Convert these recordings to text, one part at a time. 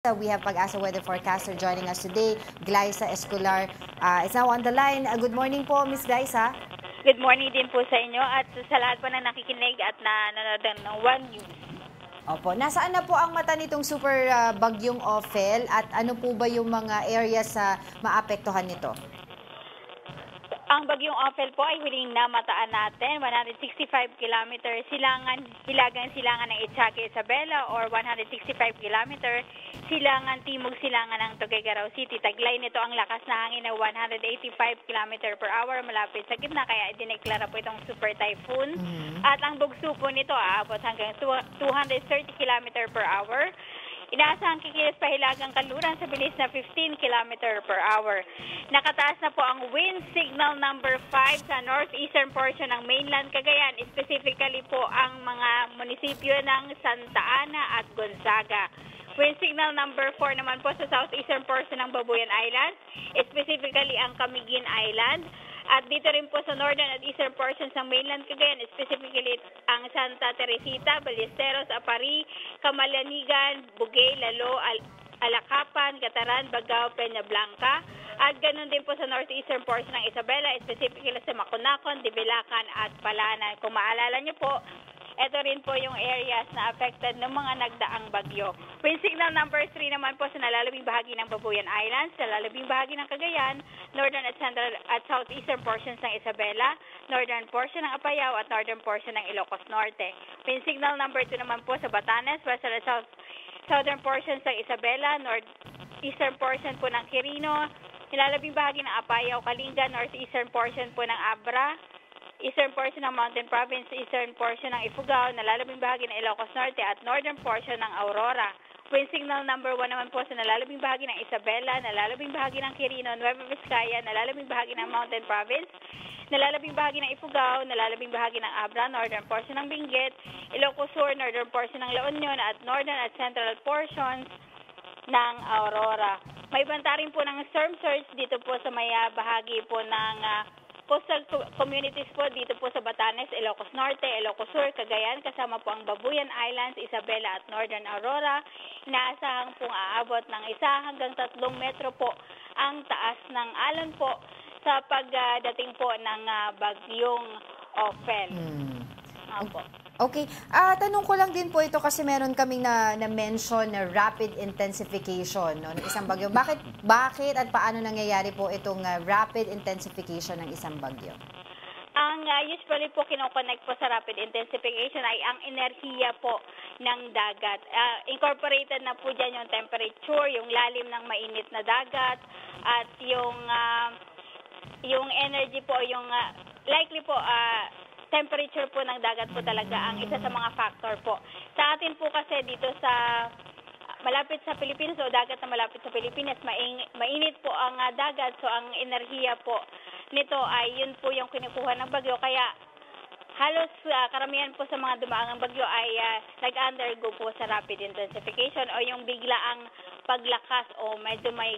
We have Pag-asa weather forecaster joining us today, Glyza Escolar. Is now on the line. Good morning po, Miss Glyza. Good morning din po sa inyo at sa lahat po na nakikinig at nanonood ng One News. Opo, nasaan na po ang mata nitong super bagyong Ophel at ano po ba yung mga areas sa maapektuhan nito? Ang bagyong Ophel po ay huling namataan natin, 165 kilometer hilagang silangan ng Itzaque, Isabela or 165 kilometer timog silangan ng Tuguegarao City. Taglay nito ang lakas na hangin na 185 kilometer per hour malapit sa gitna kaya dineklara po itong super typhoon. At ang bugso po nito aabot hanggang 230 kilometer per hour. Inaasahang kikilos pa hilagang kanluran sa bilis na 15 km per hour. Nakataas na po ang wind signal number 5 sa northeastern portion ng mainland Cagayan, specifically po ang mga munisipyo ng Santa Ana at Gonzaga. Wind signal number 4 naman po sa southeastern portion ng Babuyan Island, specifically ang Camiguin Island. At dito rin po sa northern at eastern portions ng mainland Cagayan, specifically ang Santa Teresita, Ballesteros, Apari, Camalanigan, Bugay, Lalo, Alacapan, Gataran, Bagao, Peña Blanca. At ganoon din po sa northeastern portion ng Isabela, specifically sa Maconacon, Dibilacan at Palanan. Kung maalala niyo po, ito rin po yung areas na affected ng mga nagdaang bagyo. Wind signal number 3 naman po sa nalalabing bahagi ng Babuyan Islands, sa nalalabing bahagi ng Cagayan, northern at central at southeastern portions ng Isabela, northern portion ng Apayao at northern portion ng Ilocos Norte. Wind signal number 2 naman po sa Batanes, western at southern portions ng Isabela, northeastern portion po ng Quirino, nilalabing bahagi ng Apayao, Kalinga, northeastern portion po ng Abra, eastern portion ng Mountain Province, eastern portion ng Ifugao, nalalabing bahagi ng Ilocos Norte at northern portion ng Aurora. Wind signal number 1 naman po sa nalalabing bahagi ng Isabela, nalalabing bahagi ng Quirino, Nueva Vizcaya, nalalabing bahagi ng Mountain Province, nalalabing bahagi ng Ifugao, nalalabing bahagi ng Abra, northern portion ng Benguet, Ilocos Sur, northern portion ng La Union at northern at central portions ng Aurora. May banta rin po ng storm surge dito po sa may bahagi po ng coastal communities po dito po sa Batanes, Ilocos Norte, Ilocos Sur, Cagayan, kasama po ang Babuyan Islands, Isabela at Northern Aurora. Inaasahang pong aabot ng 1 hanggang 3 metro po ang taas ng alon po sa pagdating po ng bagyong Ophel. Opo. Okay, tanong ko lang din po ito kasi meron kaming na-mention na rapid intensification ng isang bagyo. Bakit at paano nangyayari po itong rapid intensification ng isang bagyo? Ang usually po kinoconnect po sa rapid intensification ay ang enerhiya po ng dagat. Incorporated na po dyan yung temperature, yung lalim ng mainit na dagat at yung energy po, yung likely po temperature po ng dagat po talaga ang isa sa mga factor po. Sa atin po kasi dito sa malapit sa Pilipinas o dagat na malapit sa Pilipinas, mainit po ang dagat. So ang enerhiya po nito ay yun po yung kinukuha ng bagyo. Kaya halos karamihan po sa mga dumaangang bagyo ay nag-undergo po sa rapid intensification o yung biglaang paglakas o medyo may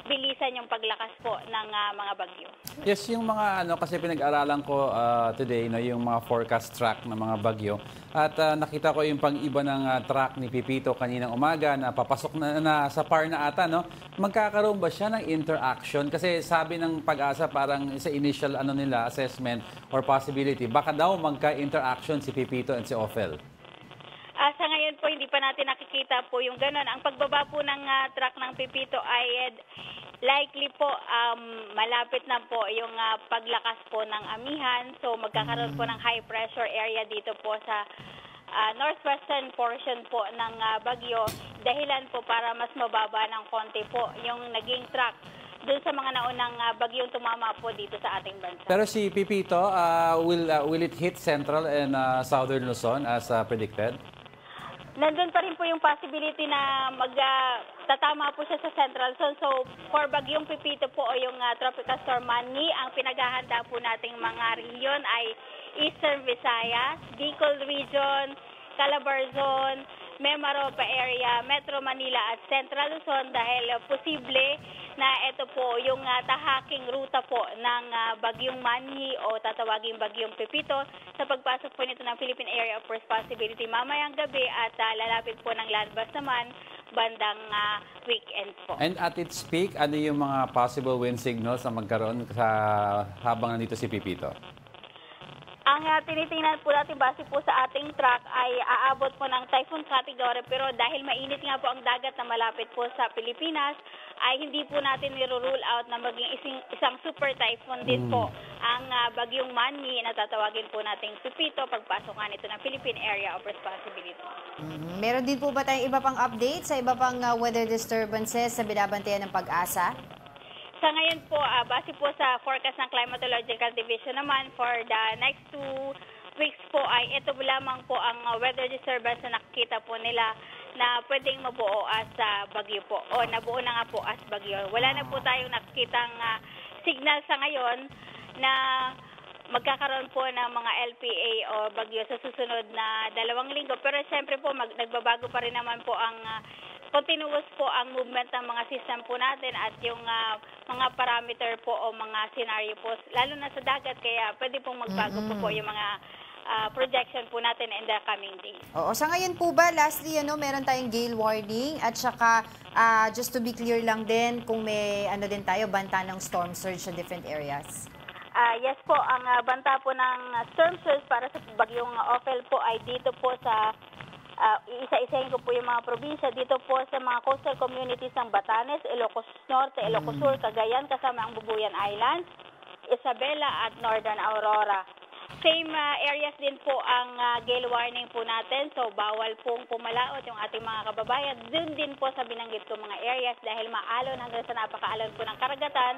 bilisan yung paglakas po ng mga bagyo. Yes, yung mga kasi pinag-aralan ko today yung mga forecast track ng mga bagyo at nakita ko yung pang-iba ng track ni Pipito kaninang umaga na papasok na sa par na ata, no? Magkakaroon ba siya ng interaction? Kasi sabi ng Pag-asa parang sa initial nila assessment or possibility, baka daw magka-interaction si Pipito and si Ophel. Sa ngayon po, hindi pa natin nakikita po yung gano'n. Ang pagbaba po ng track ng Pipito ay likely po malapit na po yung paglakas po ng amihan. So magkakaroon po ng high pressure area dito po sa northwestern portion po ng bagyo. Dahilan po para mas mababa ng konti po yung naging track doon sa mga naunang bagyong tumama po dito sa ating bansa. Pero si Pipito, will it hit central and southern Luzon as predicted? Nandun pa rin po yung possibility na tatama po siya sa Central Zone. So, for bagyong Pipito po o yung Tropical Storm Manny, ang pinaghahanda po nating mga region ay Eastern Visayas, Bicol Region, Calabar Zone, Mimaropa area, Metro Manila at Central Luzon dahil posible na ito po yung tahaking ruta po ng bagyong Manny o tatawaging bagyong Pepito sa pagpasok po nito ng Philippine Area of Responsibility mamayang gabi at lalapit po ng landmass naman bandang weekend po. And at its peak, ano yung mga possible wind signals na magkaroon habang nandito si Pipito? Ang tinitingnan po natin base po sa ating track ay aabot po ng typhoon category, pero dahil mainit nga po ang dagat na malapit po sa Pilipinas, ay hindi po natin niro-rule out na maging isang super typhoon din po ang bagyong Manny na tatawagin po nating Pipito pagpasok nga nito ng Philippine Area of Responsibility. Meron din po ba tayong iba pang update sa iba pang weather disturbances na binabantayan ng Pag-asa? Sa ngayon po, base po sa forecast ng Climatological Division naman, for the next 2 weeks po ay ito lamang po ang weather disturbance na nakikita po nila na pwedeng mabuo as bagyo po o nabuo na nga po as bagyo. Wala na po tayong nakikitang signal sa ngayon na magkakaroon po ng mga LPA o bagyo sa susunod na 2 linggo. Pero siyempre po nagbabago pa rin naman po ang continuous po ang movement ng mga system po natin at yung mga parameter po o mga scenario po, lalo na sa dagat, kaya pwede pong magbago po yung mga projection po natin in the coming days. Oo, sa ngayon po ba, lastly, meron tayong gale warning at saka just to be clear lang din kung may din tayo, banta ng storm surge sa different areas? Yes po, ang banta po ng storm surge para sa bagyong Ophel po ay dito po sa isa-isahin ko po yung mga probinsya dito po sa mga coastal communities ng Batanes, Ilocos Norte, Ilocos Sur, Cagayan, kasama ang Bubuyan Islands, Isabela at Northern Aurora. Same areas din po ang gale warning po natin, so bawal pong pumalaot yung ating mga kababayan. Doon din po sa binanggit ko mga areas dahil maalon hanggang sa napakaalon po ng karagatan.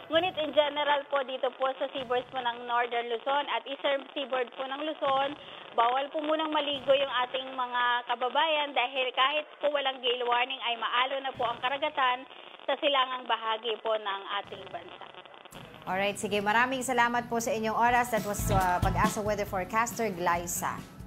Ngunit in general po dito po sa seaboards po ng Northern Luzon at Eastern Seaboard po ng Luzon, bawal po munang maligo yung ating mga kababayan dahil kahit po walang gale warning ay maalon na po ang karagatan sa silangang bahagi po ng ating bansa. Alright, sige. Maraming salamat po sa inyong oras. That was Pag-asa Weather Forecaster, Glyza.